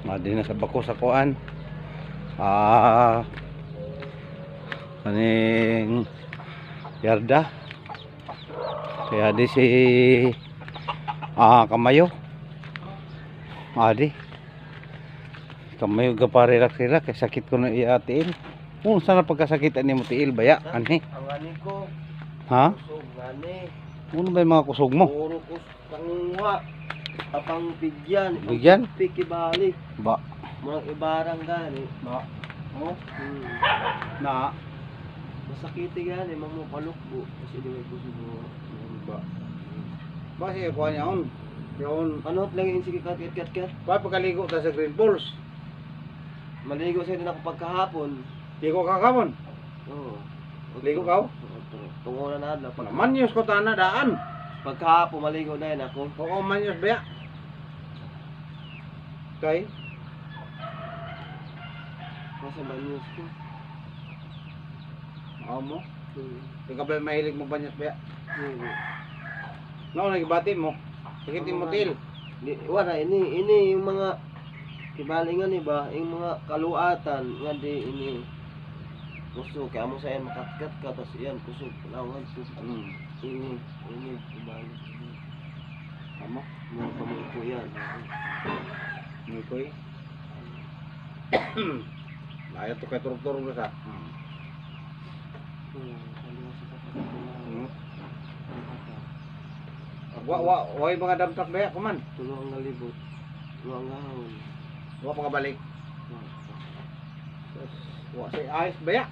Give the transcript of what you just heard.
Madi na sa bako sa kuan. Kaning yarda. Kaya di si kamayo. Adi. Kamayo gapare-rak-rak kay sakit ko na iatiin. Kung sana pagkasakitan ni mo tiil baya ani. Ang ani ko. Ha? Kusog ani. Ano ba yung mga kusog mo? Puro kusanguha. Apang bigyan. Bigyan? Pikibali. Ba. Mga ibarang gani. Ba. Oh. Na. Masakiti gani. Mamupalukbo. Kasi di may kusog mo. Ba. Ba siya kuha niya on. Yun. Ano lang yung sige kat. Ba pagkaligo ta sa Green Falls. Maligo sa din ako pagkahapon. Ligo ka kamon. Oo. Ligo ka? Tungo na adlaw. Manyos ko tana daan. Pagkahapon maligo na yun ako. Oo manyos baya. Kay Nasa banyos ko. mo. Ikaw ba mahilig mo banyos baya? Hindi. No, nagibati mo. Sakit mo til. Wala ini yung mga kibalingan ba, yung mga kaluatan nga di ini kusog kaya mo sa yan makatkat ka tas yan kusog lawan kusog ini kibaling Amo, mga pamangko yan nikoy. Layo to kay turog-turog sa. Wa mga damtak baya kuman. Tulong nga libot tulong nga hawon Wa pa kabalik. Wa say ayos baya.